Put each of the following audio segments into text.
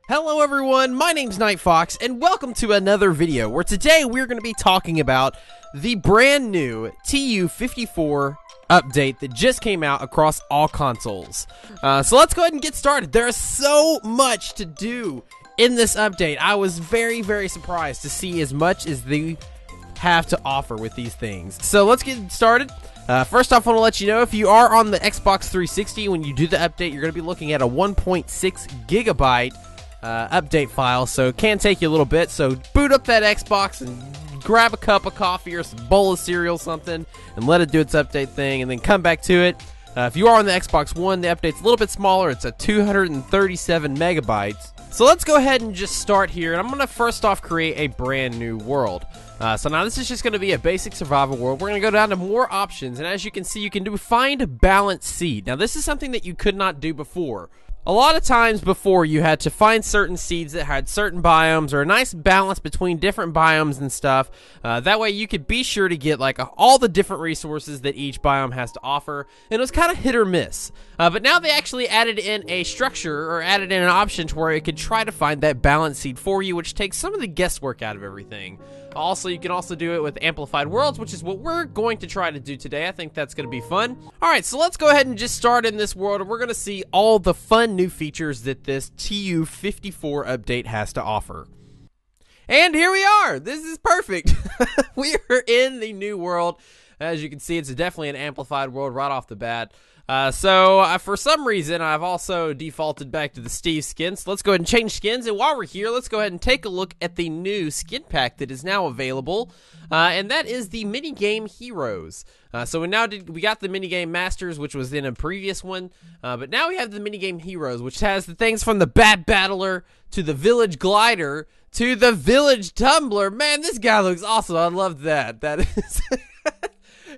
Hello everyone, my name's Nightfoxx, and welcome to another video where today we're going to be talking about the brand new TU54 update that just came out across all consoles. So let's go ahead and get started. There's so much to do in this update. I was very surprised to see as much as they have to offer with these things. So let's get started. First off, I want to let you know if you are on the Xbox 360, when you do the update, you're going to be looking at a 1.6 gigabyte update file, so it can take you a little bit. So boot up that Xbox and grab a cup of coffee or some bowl of cereal, something, and let it do its update thing, and then come back to it. If you are on the Xbox One, the update's a little bit smaller. It's at 237 megabytes. So let's go ahead and just start here, and I'm going to first off create a brand new world. So now this is just going to be a basic survival world. We're going to go down to more options, and as you can see, you can do find balanced seed. Now this is something that you could not do before. A lot of times before, you had to find certain seeds that had certain biomes or a nice balance between different biomes and stuff. That way you could be sure to get like all the different resources that each biome has to offer. And it was kind of hit or miss. But now they actually added in a structure or added in an option to where it could try to find that balanced seed for you, which takes some of the guesswork out of everything. Also, you can also do it with amplified worlds, which is what we're going to try to do today. I think that's going to be fun. Alright, so let's go ahead and just start in this world, and we're going to see all the fun new features that this TU54 update has to offer. And here we are! This is perfect! We are in the new world. As you can see, it's definitely an amplified world right off the bat. For some reason, I've also defaulted back to the Steve skin, so let's go ahead and change skins, and while we're here, let's go ahead and take a look at the new skin pack that is now available, and that is the minigame Heroes. So we got the minigame Masters, which was in a previous one, but now we have the minigame Heroes, which has the things from the Bat Battler, to the Village Glider, to the Village Tumbler. Man, this guy looks awesome, I love that. That is...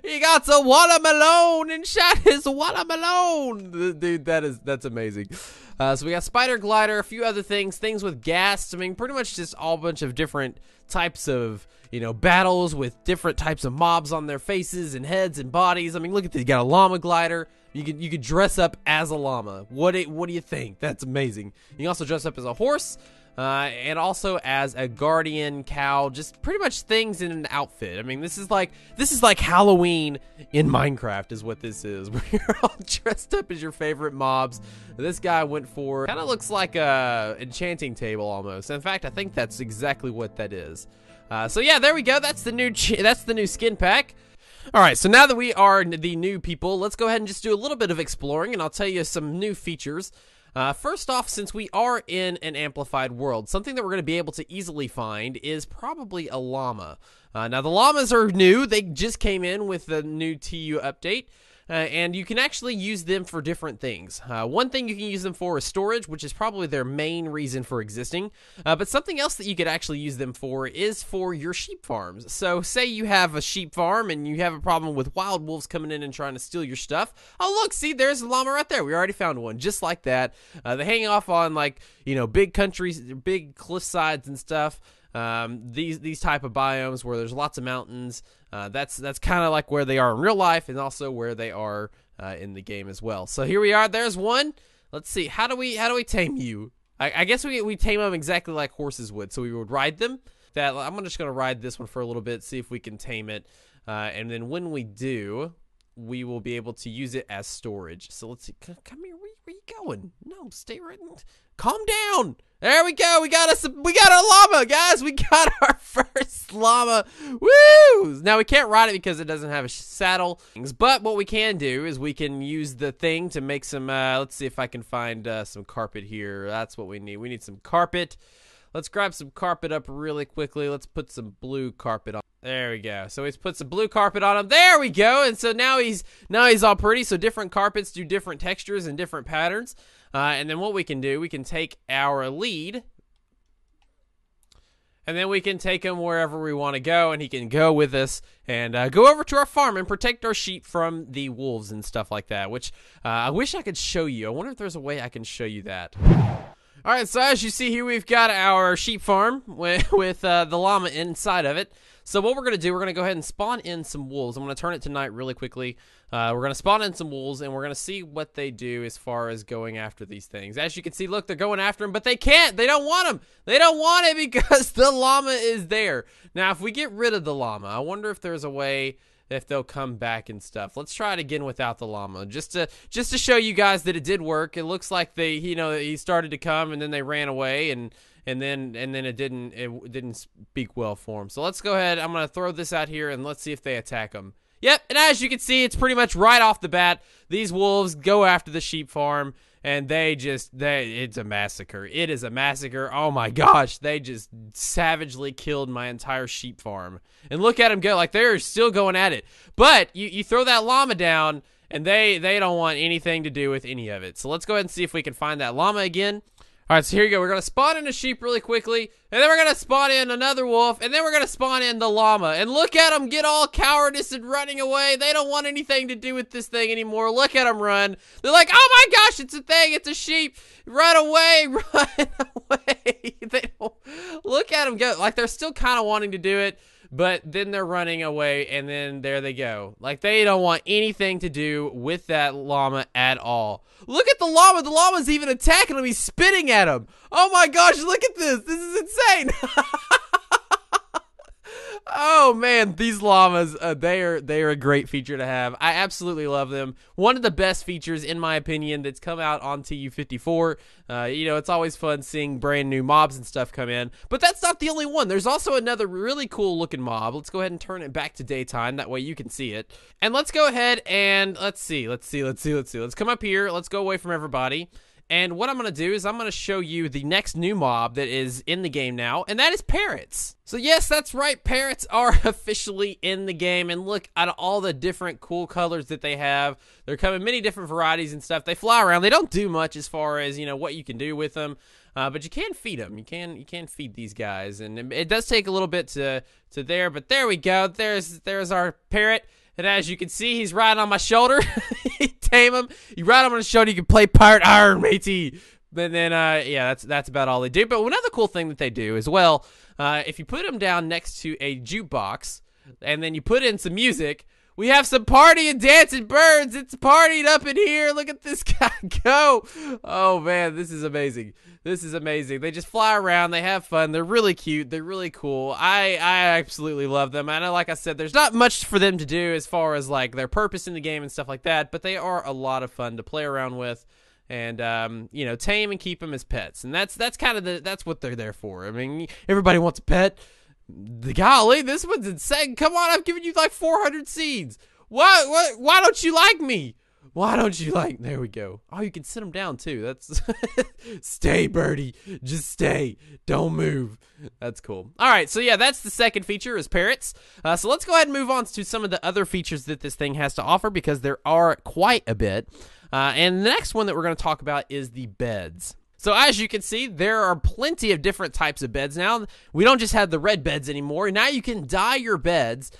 He got some watermelon and shot his watermelon. Dude, that's amazing. So we got Spider Glider, a few other things with gas. I mean, pretty much just all bunch of different types of, battles with different types of mobs on their faces and heads and bodies. I mean, look at this. You got a llama glider. You could dress up as a llama. What do you think? That's amazing. You can also dress up as a horse. And also as a guardian cow, just pretty much things in an outfit. I mean, this is like Halloween in Minecraft is what this is, where you're all dressed up as your favorite mobs. This guy went for, kind of looks like a enchanting table almost. In fact, I think that's exactly what that is. So yeah, there we go. That's the new skin pack. Alright, so now that we are the new people, let's go ahead and just do a little bit of exploring, and I'll tell you some new features. First off, since we are in an amplified world, something that we're going to be able to easily find is probably a llama. Now, the llamas are new. They just came in with the new TU update, and you can actually use them for different things. One thing you can use them for is storage, which is probably their main reason for existing. But something else that you could actually use them for is for your sheep farms. So say you have a sheep farm and you have a problem with wild wolves coming in and trying to steal your stuff. Oh, look, see, there's a llama right there. We already found one just like that. They hang off on, like, big countries, big cliff sides and stuff. These type of biomes where there's lots of mountains. That's kind of like where they are in real life, and also where they are in the game as well. So here we are. There's one. Let's see. How do we tame you? I guess we tame them exactly like horses would. So we would ride them. I'm just gonna ride this one for a little bit, see if we can tame it, and then when we do, we will be able to use it as storage. So let's see. Come here. Where you going? No, stay right. Calm down. There we go. We got a llama, guys. We got our first llama. Woo! Now we can't ride it because it doesn't have a saddle. But what we can do is we can use the thing to make some. Let's see if I can find some carpet here. That's what we need. We need some carpet. Let's grab some carpet up really quickly. Let's put some blue carpet on. There we go. So he's put some blue carpet on him. There we go. And so now he's all pretty. So different carpets do different textures and different patterns. And then what we can do, we can take our lead, and then we can take him wherever we want to go, and he can go with us and go over to our farm and protect our sheep from the wolves and stuff like that, which I wish I could show you. I wonder if there's a way I can show you that. All right, so as you see here, we've got our sheep farm with the llama inside of it. So what we're going to do, we're going to go ahead and spawn in some wolves. I'm going to turn it to night really quickly. We're going to spawn in some wolves, and we're going to see what they do as far as going after these things. As you can see, look, they're going after them, but they can't. They don't want them. They don't want it because the llama is there. Now, if we get rid of the llama, I wonder if there's a way if they'll come back and stuff. Let's try it again without the llama, just to show you guys that it did work. It looks like he started to come and then they ran away, and then it didn't speak well for him. So let's go ahead. I'm gonna throw this out here and let's see if they attack him. Yep, and as you can see, it's pretty much right off the bat. These wolves go after the sheep farm, and it's a massacre. It is a massacre. Oh my gosh, they just savagely killed my entire sheep farm. And look at them go, like they're still going at it. But you throw that llama down, and they don't want anything to do with any of it. So let's go ahead and see if we can find that llama again. All right, so here you go. We're going to spawn in a sheep really quickly, and then we're going to spawn in another wolf, and then we're going to spawn in the llama. And look at them get all cowardice and running away. They don't want anything to do with this thing anymore. Look at them run. They're like, oh my gosh, it's a thing. It's a sheep. Run away, run away. They don't. Look at them go. Like, they're still kind of wanting to do it, but then they're running away, and then there they go. Like, they don't want anything to do with that llama at all. Look at the llama. The llama's even attacking him. He's spitting at him. Oh my gosh, look at this. This is insane. Oh man, these llamas, they are a great feature to have. I absolutely love them. One of the best features, in my opinion, that's come out on TU54. It's always fun seeing brand new mobs and stuff come in. But that's not the only one. There's also another really cool looking mob. Let's go ahead and turn it back to daytime. That way you can see it. And let's go ahead and let's see. Let's come up here. Let's go away from everybody. And what I'm going to do is I'm going to show you the next new mob that is in the game now, and that is parrots. So yes, that's right, parrots are officially in the game, and look at all the different cool colors that they have. They're coming many different varieties and stuff. They fly around. They don't do much as far as, what you can do with them, but you can feed them. You can feed these guys, and it does take a little bit to there, but there we go. There's our parrot. And as you can see, he's riding on my shoulder. You tame him. You ride him on his shoulder. You can play Pirate Iron, matey. And then, yeah, that's about all they do. But another cool thing that they do as well, if you put them down next to a jukebox, and then you put in some music, we have some party and dancing birds. It's partied up in here. Look at this guy go. Oh, man, this is amazing. This is amazing. They just fly around. They have fun. They're really cute. They're really cool. I absolutely love them. And like I said, there's not much for them to do as far as, like, their purpose in the game and stuff like that, but they are a lot of fun to play around with. And tame and keep them as pets. And that's kind of that's what they're there for. I mean, everybody wants a pet. The golly, this one's insane. Come on, I've given you like 400 seeds. Why don't you like me? Why don't you like? There we go. Oh, you can sit them down too. That's stay, birdie. Just stay. Don't move. That's cool. All right, so yeah, that's the second feature is parrots. So let's go ahead and move on to some of the other features that this thing has to offer because there are quite a bit. And the next one that we're going to talk about is the beds. So as you can see, there are plenty of different types of beds now. We don't just have the red beds anymore. Now you can dye your beds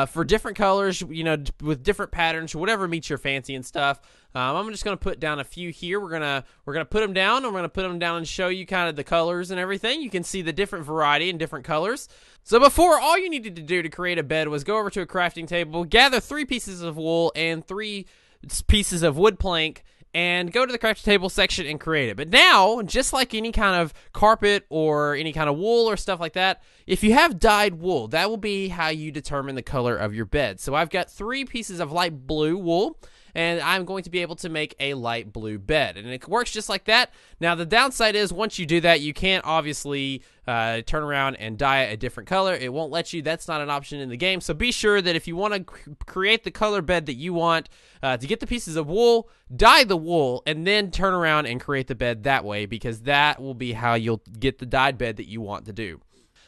for different colors, with different patterns, whatever meets your fancy and stuff. I'm just going to put down a few here. We're gonna put them down. I'm going to put them down and show you kind of the colors and everything. You can see the different variety and different colors. So before, all you needed to do to create a bed was go over to a crafting table, gather 3 pieces of wool and 3 pieces of wood plank, and go to the crafting table section and create it. But now, just like any kind of carpet or any kind of wool or stuff like that, if you have dyed wool, that will be how you determine the color of your bed. So I've got 3 pieces of light blue wool, and I'm going to be able to make a light blue bed. And it works just like that. Now, the downside is once you do that, you can't obviously turn around and dye it a different color. It won't let you. That's not an option in the game. So be sure that if you want to create the color bed that you want, to get the pieces of wool, dye the wool, and then turn around and create the bed that way, because that will be how you'll get the dyed bed that you want to do.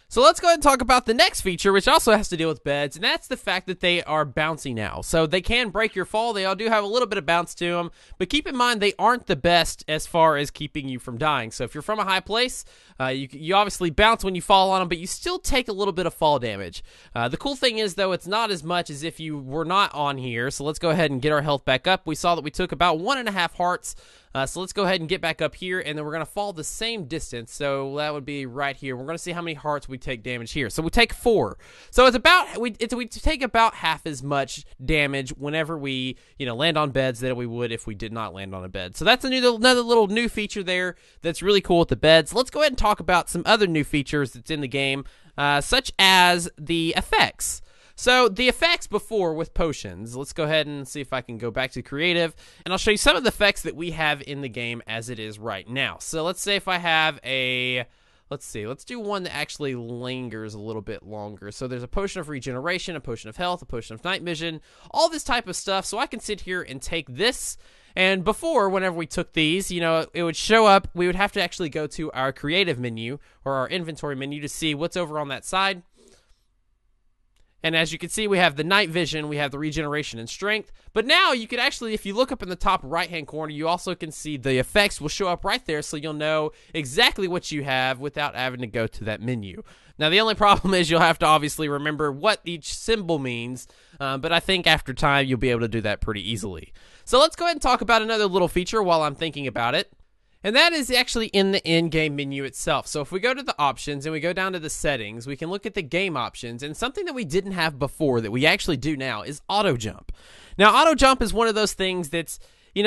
So let's go ahead and talk about the next feature, which also has to deal with beds, and that's the fact that they are bouncy now. So they can break your fall. They all do have a little bit of bounce to them, but keep in mind they aren't the best as far as keeping you from dying. So if you're from a high place, you obviously bounce when you fall on them, but you still take a little bit of fall damage. The cool thing is, though, it's not as much as if you were not on here. So let's go ahead and get our health back up. We saw that we took about 1.5 hearts So let's go ahead and get back up here, and then we're going to fall the same distance. So that would be right here. We're going to see how many hearts we take damage here. So we take 4. So it's about we take about half as much damage whenever we land on beds that we would if we did not land on a bed. So that's another little new feature there that's really cool with the beds. Let's go ahead and talk about some other new features that's in the game, such as the effects. So the effects before with potions, let's go ahead and see if I can go back to creative, and I'll show you some of the effects that we have in the game as it is right now. So let's say if I have let's do one that actually lingers a little bit longer. So there's a potion of regeneration, a potion of health, a potion of night vision, all this type of stuff. So I can sit here and take this. And before, whenever we took these, it would show up. We would have to actually go to our creative menu or our inventory menu to see what's over on that side. And as you can see, we have the night vision, we have the regeneration and strength. But now you can actually, if you look up in the top right-hand corner, you also can see the effects will show up right there, so you'll know exactly what you have without having to go to that menu. Now, the only problem is you'll have to obviously remember what each symbol means, but I think after time you'll be able to do that pretty easily. So let's go ahead and talk about another little feature while I'm thinking about it. And that is actually in the in-game menu itself. So if we go to the options and we go down to the settings, we can look at the game options. And something that we didn't have before that we actually do now is auto jump. Now, auto jump is one of those things that's,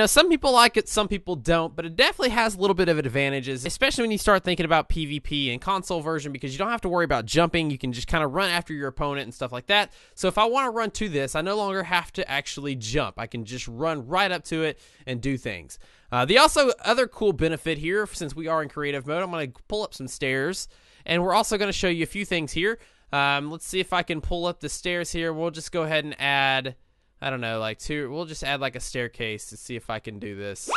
some people like it, some people don't, but it definitely has a little bit of advantages, especially when you start thinking about PvP and console version, because you don't have to worry about jumping. You can just kind of run after your opponent and stuff like that. So if I want to run to this, I no longer have to actually jump. I can just run right up to it and do things. The other cool benefit here, since we are in creative mode, I'm going to pull up some stairs, and we're also going to show you a few things here. Let's see if I can pull up the stairs here. We'll just go ahead and add, I don't know, we'll just add like a staircase to see if I can do this.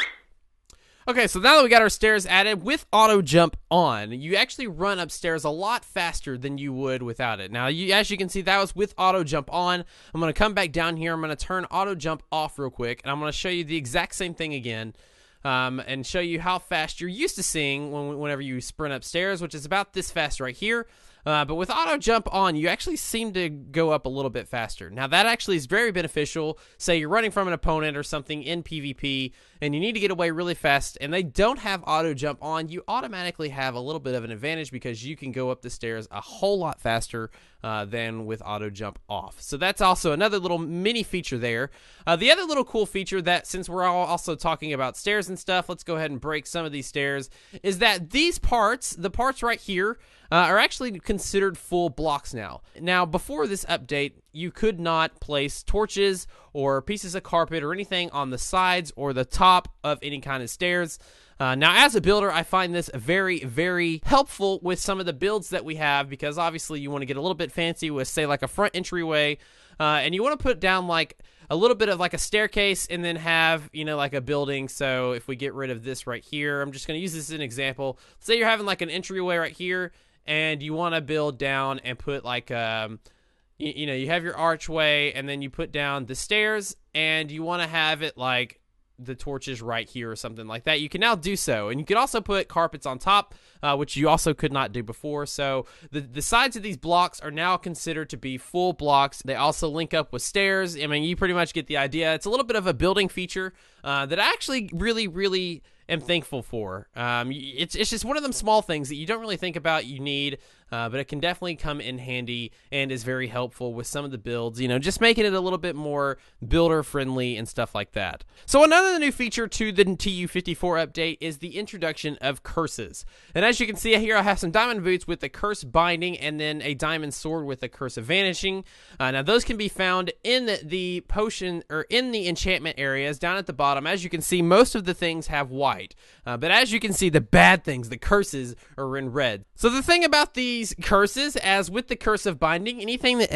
Okay, so now that we got our stairs added, with auto jump on, you actually run upstairs a lot faster than you would without it. Now, as you can see, that was with auto jump on. I'm going to come back down here. I'm going to turn auto jump off real quick, and I'm going to show you the exact same thing again. And show you how fast you're used to seeing whenever you sprint upstairs, which is about this fast right here. But with auto jump on, you actually seem to go up a little bit faster. Now, that actually is very beneficial. Say you're running from an opponent or something in PvP, and you need to get away really fast, and they don't have auto jump on, you automatically have a little bit of an advantage because you can go up the stairs a whole lot faster than with auto jump off. So that's also another little mini feature there. The other little cool feature that, since we're all also talking about stairs and stuff, let's go ahead and break some of these stairs, is that these parts, the parts right here, are actually considered full blocks now. Now, before this update, you could not place torches or pieces of carpet or anything on the sides or the top of any kind of stairs. Now, as a builder, I find this very, very helpful with some of the builds that we have, because obviously you want to get a little bit fancy with, say, like a front entryway, and you want to put down like a little bit of like a staircase and then have, like a building. So if we get rid of this right here, I'm just going to use this as an example. Say you're having like an entryway right here, and you want to build down and put like, you have your archway, and then you put down the stairs, and you want to have it like the torches right here or something like that. You can now do so, and you can also put carpets on top, which you also could not do before. So the sides of these blocks are now considered to be full blocks. They also link up with stairs. I mean, you pretty much get the idea. It's a little bit of a building feature that I actually really am thankful for. It's just one of them small things that you don't really think about you need, but it can definitely come in handy and is very helpful with some of the builds, just making it a little bit more builder friendly and stuff like that. So another new feature to the TU54 update is the introduction of curses. And as you can see here, I have some diamond boots with the curse binding and then a diamond sword with the curse of vanishing. Now those can be found in the potion or in the enchantment areas down at the bottom. As you can see, most of the things have white, but as you can see, the bad things, the curses, are in red. So the thing about these curses, as with the curse of binding, anything that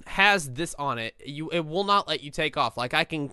has this on it, it will not let you take off. Like I can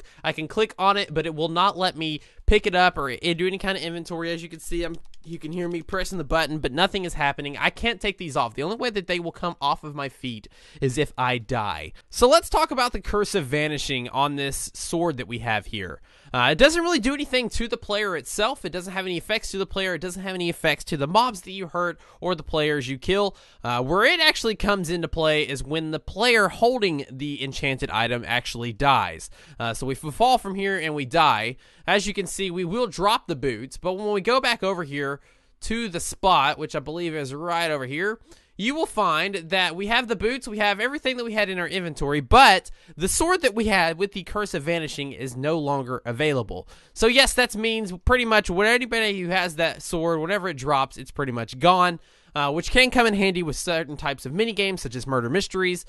click on it, but it will not let me pick it up or do any kind of inventory. As you can see, you can hear me pressing the button, but nothing is happening. I can't take these off. The only way that they will come off of my feet is if I die. So let's talk about the curse of vanishing on this sword that we have here. It doesn't really do anything to the player itself. It doesn't have any effects to the player. It doesn't have any effects to the mobs that you hurt or the players you kill. Where it actually comes into play is when the player holding the enchanted item actually dies. So if we fall from here and we die, as you can see, see, we will drop the boots, but when we go back over here to the spot, which I believe is right over here, you will find that we have the boots, we have everything that we had in our inventory, but the sword that we had with the Curse of Vanishing is no longer available. So yes, that means pretty much when anybody who has that sword, whenever it drops, it's pretty much gone. Which can come in handy with certain types of minigames, such as murder mysteries.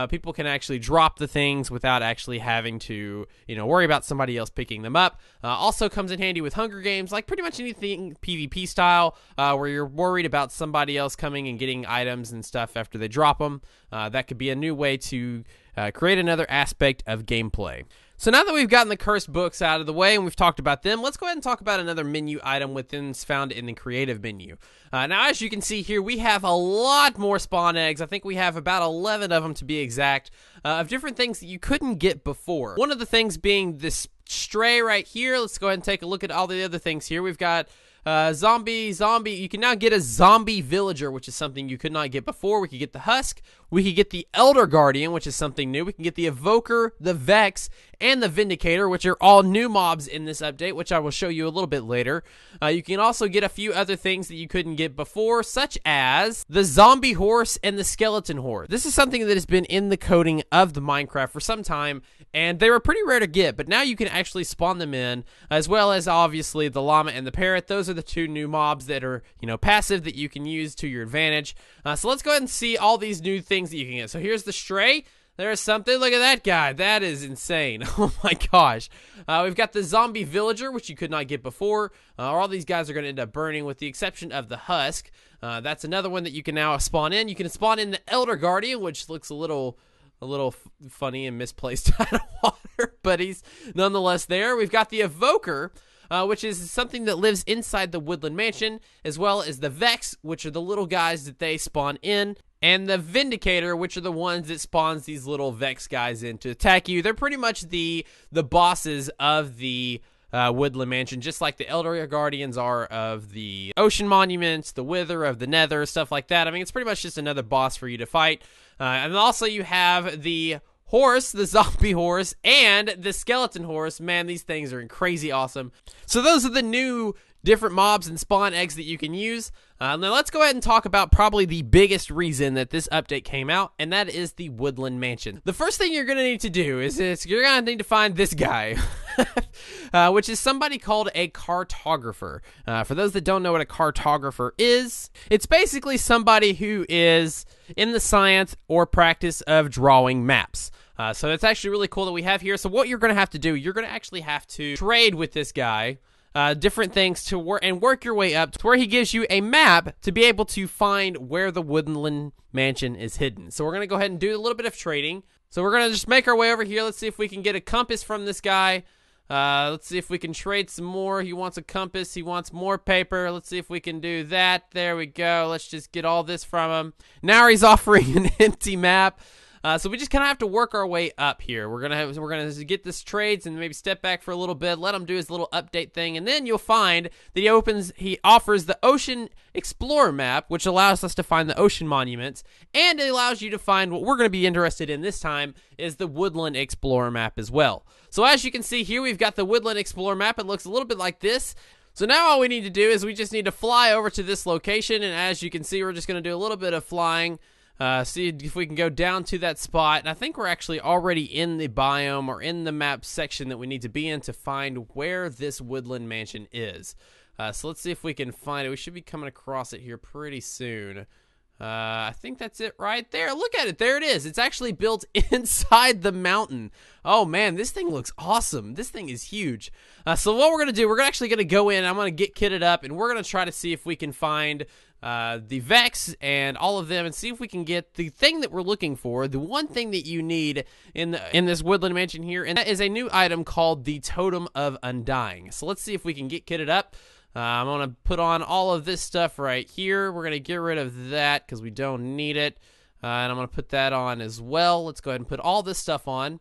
People can actually drop the things without actually having to, worry about somebody else picking them up. Also comes in handy with Hunger Games, like pretty much anything PvP style, where you're worried about somebody else coming and getting items and stuff after they drop them. That could be a new way to create another aspect of gameplay. So now that we've gotten the cursed books out of the way and we've talked about them, let's go ahead and talk about another menu item found in the creative menu. Now, as you can see here, we have a lot more spawn eggs. I think we have about 11 of them to be exact, of different things that you couldn't get before. One of the things being this stray right here. Let's go ahead and take a look at all the other things here. We've got zombie. You can now get a zombie villager, which is something you could not get before. We could get the husk. We could get the elder guardian, which is something new. We can get the evoker, the vex, and the vindicator, which are all new mobs in this update, which I will show you a little bit later. You can also get a few other things that you couldn't get before, such as the zombie horse and the skeleton horse. This is something that has been in the coding of the Minecraft for some time, and they were pretty rare to get, but now you can actually spawn them in, as well as obviously the llama and the parrot. Those are the two new mobs that are, passive that you can use to your advantage. So let's go ahead and see all these new things that you can get. So here's the stray. There's something. Look at that guy. That is insane. Oh my gosh. We've got the zombie villager, which you could not get before. All these guys are going to end up burning with the exception of the husk. That's another one that you can now spawn in. You can spawn in the elder guardian, which looks a little funny and misplaced out of water, but he's nonetheless there. We've got the evoker, which is something that lives inside the Woodland Mansion, as well as the vex, which are the little guys that they spawn in, and the vindicator, which are the ones that spawns these little vex guys in to attack you. They're pretty much the bosses of the Woodland Mansion, just like the elder guardians are of the ocean monuments, the wither of the nether, stuff like that. I mean, it's pretty much just another boss for you to fight. And also you have the horse, the zombie horse, and the skeleton horse. Man, these things are crazy awesome. So those are the new different mobs and spawn eggs that you can use. Now let's go ahead and talk about probably the biggest reason that this update came out, and that is the Woodland Mansion. The first thing you're going to need to do is you're going to need to find this guy, which is somebody called a cartographer. For those that don't know what a cartographer is, it's basically somebody who is in the science or practice of drawing maps. So it's actually really cool that we have here. So what you're going to have to do, you're going to actually have to trade with this guy, different things to work your way up to where he gives you a map to be able to find where the Woodland Mansion is hidden. So we're going to go ahead and do a little bit of trading. So we're going to just make our way over here. Let's see if we can get a compass from this guy. Let's see if we can trade some more. He wants a compass. He wants more paper. Let's see if we can do that. There we go. Let's just get all this from him. Now he's offering an empty map. So we just kind of have to work our way up here. We're gonna get this trades and maybe step back for a little bit, let him do his little update thing, and then you'll find that he offers the Ocean Explorer map, which allows us to find the ocean monuments, and it allows you to find what we're going to be interested in this time is the Woodland Explorer map as well. So as you can see here, we've got the Woodland Explorer map. It looks a little bit like this. So now all we need to do is we just need to fly over to this location, and as you can see, we're just going to do a little bit of flying. See if we can go down to that spot, and I think we're actually already in the biome or in the map section that we need to be in to find where this Woodland Mansion is. So let's see if we can find it. We should be coming across it here pretty soon. I think that's it right there. Look at it. There it is. It's actually built inside the mountain. Oh, man, this thing looks awesome. This thing is huge. So what we're going to do, we're actually going to go in. I'm going to get kitted up, and we're going to try to see if we can find the Vex and all of them and see if we can get the thing that we're looking for, the one thing that you need in this Woodland Mansion here, and that is a new item called the Totem of Undying. So let's see if we can get kitted up. I'm going to put on all of this stuff right here. We're going to get rid of that because we don't need it. And I'm going to put that on as well. Let's go ahead and put all this stuff on.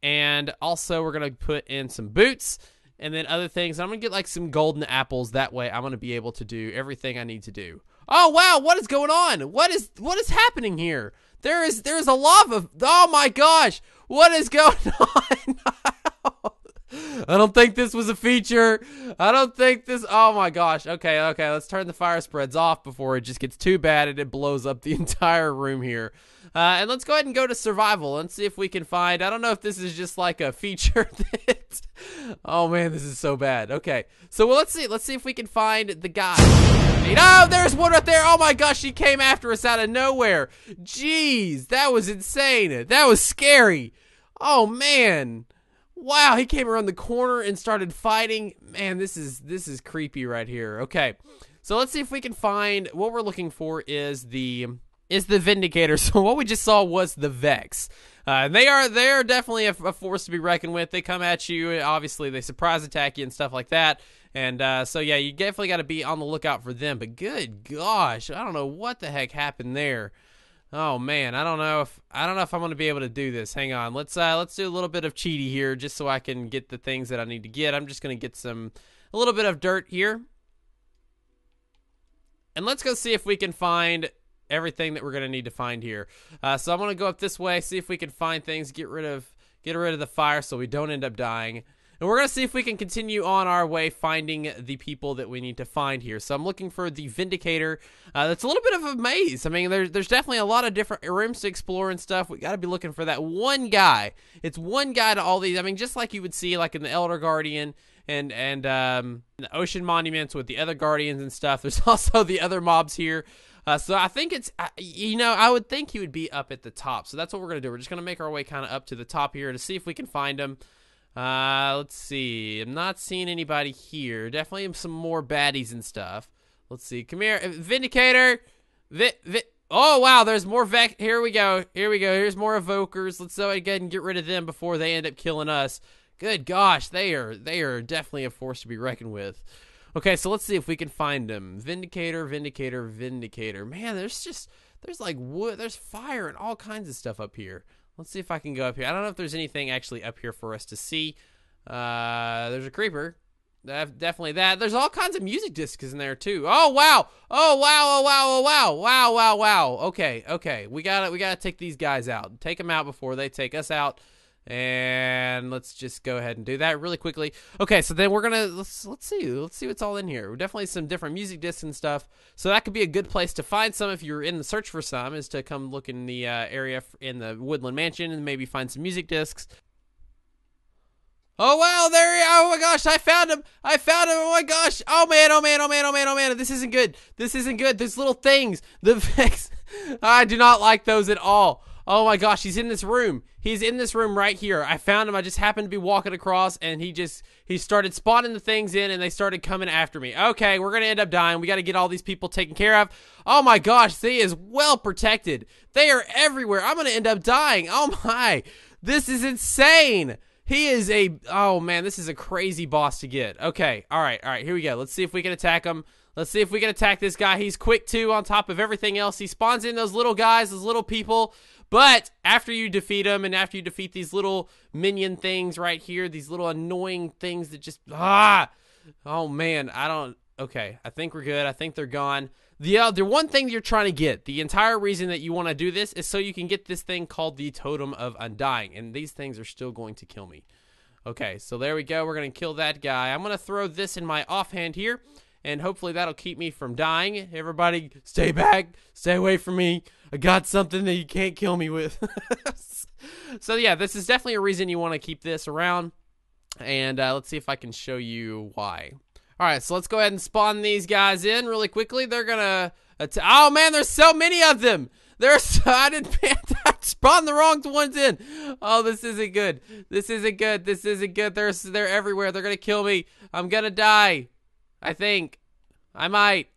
And also we're going to put in some boots and then other things. I'm going to get like some golden apples. That way I'm going to be able to do everything I need to do. Oh, wow. What is going on? What is happening here? There's a lava. Oh, my gosh. What is going on? I don't think this was a feature. I don't think this. Oh my gosh. Okay. Let's turn the fire spreads off before it just gets too bad and it blows up the entire room here. And let's go ahead and go to survival and see if we can find. I don't know if this is just like a feature that. Oh man, this is so bad. Okay. So let's see. Let's see if we can find the guy. Oh, there's one right there. Oh my gosh, he came after us out of nowhere. Jeez, that was insane. That was scary. Oh man. Wow, he came around the corner and started fighting. Man, this is creepy right here. Okay. So let's see if we can find what we're looking for is the Vindicator. So what we just saw was the Vex. They are definitely a force to be reckoned with. They come at you, obviously they surprise attack you and stuff like that. And so yeah, you definitely got to be on the lookout for them. But good gosh, I don't know what the heck happened there. Oh man, I don't know if I'm going to be able to do this. Hang on. Let's do a little bit of cheaty here just so I can get the things that I need to get. I'm just going to get a little bit of dirt here. And let's go see if we can find everything that we're going to need to find here. So I'm going to go up this way, see if we can find things, get rid of the fire so we don't end up dying. And we're going to see if we can continue on our way finding the people that we need to find here. So I'm looking for the Vindicator. That's a little bit of a maze. I mean, there's definitely a lot of different rooms to explore and stuff. We got to be looking for that one guy. It's one guy to all these. I mean, just like you would see like in the Elder Guardian and the Ocean Monuments with the other Guardians and stuff. There's also the other mobs here. So I think it's, I would think he would be up at the top. So that's what we're going to do. We're just going to make our way kind of up to the top here to see if we can find him. Let's see. I'm not seeing anybody here. Definitely some more baddies and stuff. Let's see. Come here. Vindicator. Oh, wow. There's more Here we go. Here's more evokers. Let's go ahead and get rid of them before they end up killing us. Good gosh. They are definitely a force to be reckoned with. Okay, so let's see if we can find them. Vindicator. Man, there's like wood. There's fire and all kinds of stuff up here. Let's see if I can go up here. I don't know if there's anything actually up here for us to see. There's a creeper. Definitely that. There's all kinds of music discs in there too. Oh wow. Oh wow. Okay. We gotta take these guys out. Take them out before they take us out. And let's just go ahead and do that really quickly. Okay, so then we're gonna let's see what's all in here. Definitely some different music discs and stuff. So that could be a good place to find some if you're in the search for some. Is to come look in the area in the Woodland Mansion and maybe find some music discs. Oh wow, oh my gosh, I found him. Oh my gosh. Oh man. This isn't good. There's little things. The Vex. I do not like those at all. Oh my gosh, he's in this room. He's in this room right here. I found him. I just happened to be walking across and he started spawning the things in and they started coming after me. Okay, we're going to end up dying. We got to get all these people taken care of. Oh my gosh, he is well protected. They are everywhere. I'm going to end up dying. Oh my. This is insane. Oh man, this is a crazy boss to get. Okay, all right, here we go. Let's see if we can attack him. Let's see if we can attack this guy. He's quick too on top of everything else. He spawns in those little guys, those little people. But after you defeat them and after you defeat these little minion things right here, these little annoying things that just, oh man, okay, I think we're good. I think they're gone. The one thing you're trying to get, the entire reason that you want to do this is so you can get this thing called the Totem of Undying. And these things are still going to kill me. Okay, so there we go. We're going to kill that guy. I'm going to throw this in my offhand here. And hopefully that'll keep me from dying. Everybody, stay back. Stay away from me. I got something that you can't kill me with. So yeah, this is definitely a reason you want to keep this around. And let's see if I can show you why. All right, so let's go ahead and spawn these guys in really quickly. They're going to... Oh man, there's so many of them. I spawned the wrong ones in. Oh, this isn't good. They're everywhere. They're going to kill me. I'm going to die. I think. I might.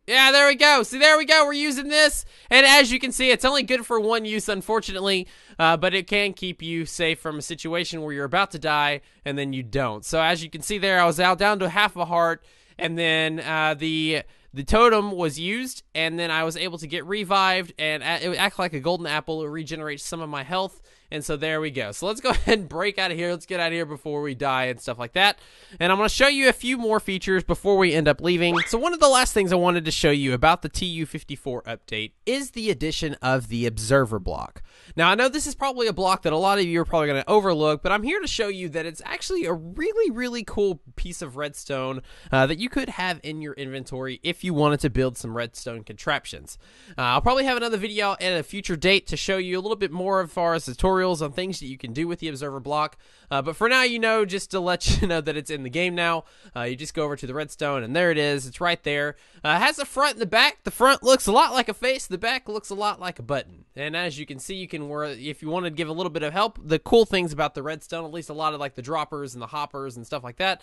Yeah, there we go. See, there we go. We're using this. And as you can see, it's only good for one use, unfortunately. But it can keep you safe from a situation where you're about to die and then you don't. So as you can see there, I was out down to half a heart. And then the totem was used. And then I was able to get revived. And it would act like a golden apple. It regenerates some of my health. And so there we go. So let's go ahead and break out of here. Let's get out of here before we die and stuff like that. And I'm going to show you a few more features before we end up leaving. So one of the last things I wanted to show you about the TU54 update is the addition of the observer block. Now, I know this is probably a block that a lot of you are probably going to overlook, but I'm here to show you that it's actually a really, really cool piece of redstone that you could have in your inventory if you wanted to build some redstone contraptions. I'll probably have another video at a future date to show you a little bit more as far as tutorials on things that you can do with the observer block. But for now, you know, just to let you know that it's in the game now, you just go over to the redstone, and there it is. It's right there. It has a front and the back. The front looks a lot like a face. The back looks a lot like a button. And as you can see, you can, if you want to give a little bit of help, the cool things about the redstone, at least a lot of like the droppers and the hoppers and stuff like that,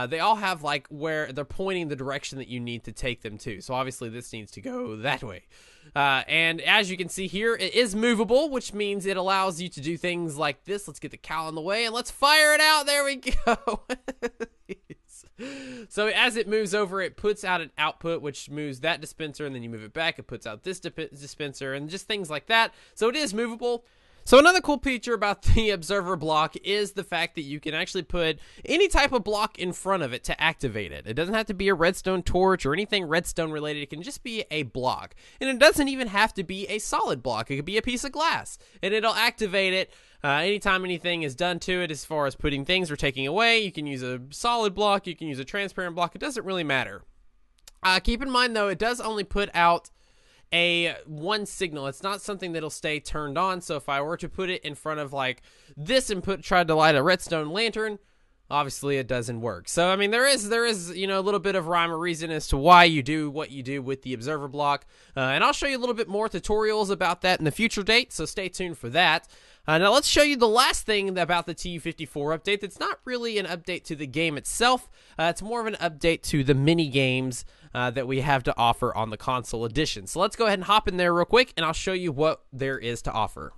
they all have like where they're pointing the direction that you need to take them to. So obviously this needs to go that way. And as you can see here, it is movable, which means it allows you to do things like this. Let's get the cow in the way and let's fire it out. There we go. So as it moves over, it puts out an output, which moves that dispenser, and then you move it back, it puts out this dispenser, and just things like that. So it is movable. So another cool feature about the observer block is the fact that you can actually put any type of block in front of it to activate it. It doesn't have to be a redstone torch or anything redstone related. It can just be a block. And it doesn't even have to be a solid block. It could be a piece of glass, and it'll activate it anytime anything is done to it as far as putting things or taking away. You can use a solid block. You can use a transparent block. It doesn't really matter. Keep in mind, though, it does only put out one signal. It's not something that'll stay turned on. So if I were to put it in front of like this and tried to light a redstone lantern, obviously it doesn't work. So I mean, there is you know, a little bit of rhyme or reason as to why you do what you do with the observer block, and I'll show you a little bit more tutorials about that in the future date, so stay tuned for that. Now let's show you the last thing about the TU54 update that's not really an update to the game itself. It's more of an update to the mini games that we have to offer on the console edition. So let's go ahead and hop in there real quick, and I'll show you what there is to offer.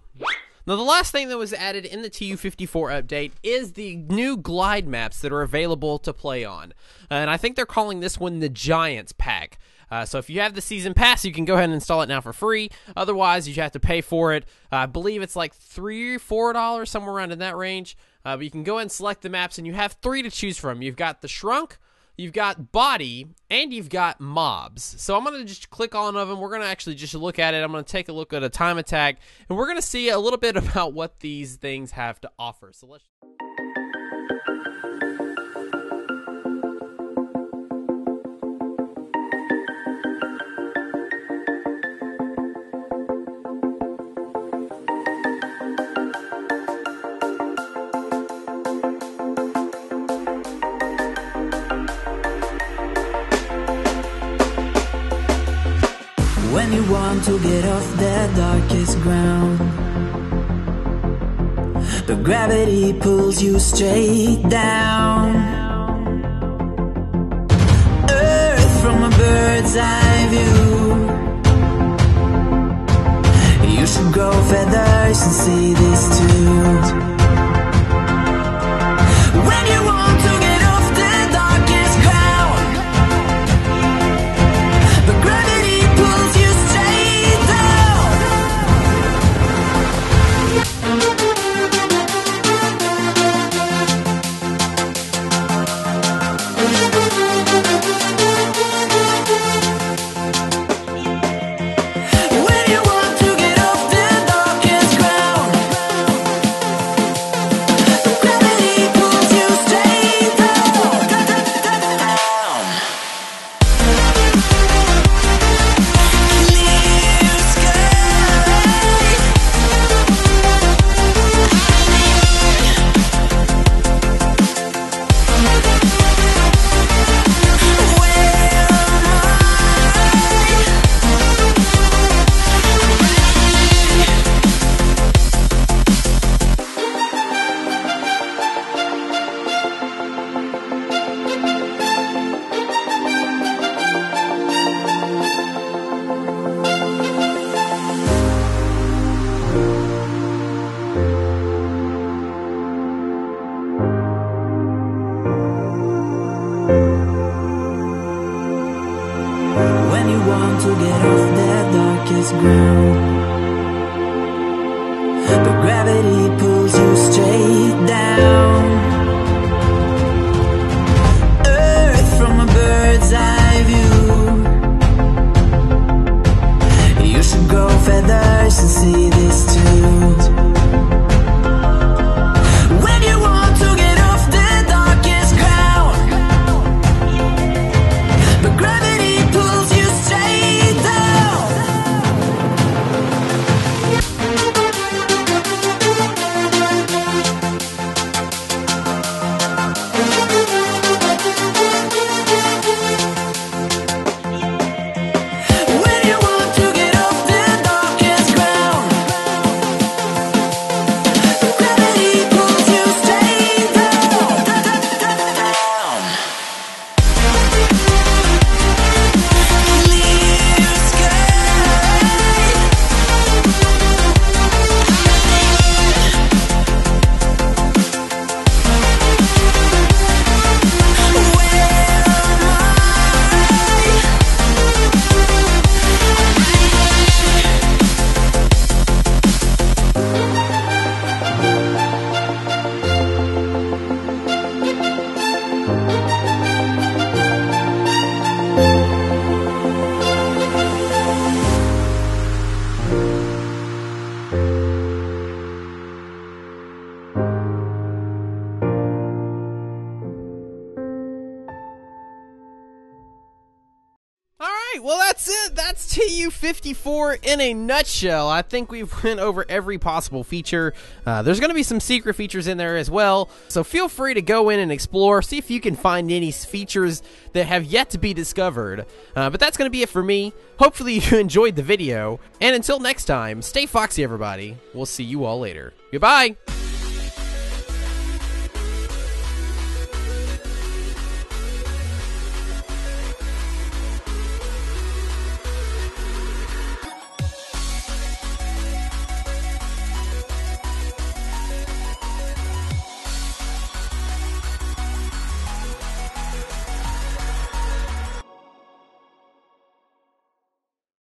Now, the last thing that was added in the TU54 update is the new glide maps that are available to play on. And I think they're calling this one the Giants Pack. So if you have the season pass, you can go ahead and install it now for free. Otherwise, you have to pay for it. I believe it's like $3 or $4, somewhere around in that range. But you can go ahead and select the maps, and you have 3 to choose from. You've got the Shrunk, you've got Body, and you've got Mobs. So I'm going to just click on one of them. We're going to actually just look at it. I'm going to take a look at a time attack, and we're going to see a little bit about what these things have to offer. So let's... When you want to get off the darkest ground, but gravity pulls you straight down. Earth from a bird's eye view. You should grow feathers and see this too. When you want to get off the darkest ground, but gravity pulls you straight down. When you want to get off the darkest ground, but gravity pulls you straight down. Clear sky. When you want to get off the darkest ground, but gravity feathers and see this too. When you want to get off the darkest ground, but gravity pulls you straight down. When you want to get off the darkest ground, but gravity pulls you straight down. Clear sky. Alright, well that's it. That's TU54 in a nutshell. I think we've went over every possible feature. There's going to be some secret features in there as well, so feel free to go in and explore, see if you can find any features that have yet to be discovered. But that's going to be it for me. Hopefully you enjoyed the video, and until next time, stay foxy everybody. We'll see you all later. Goodbye!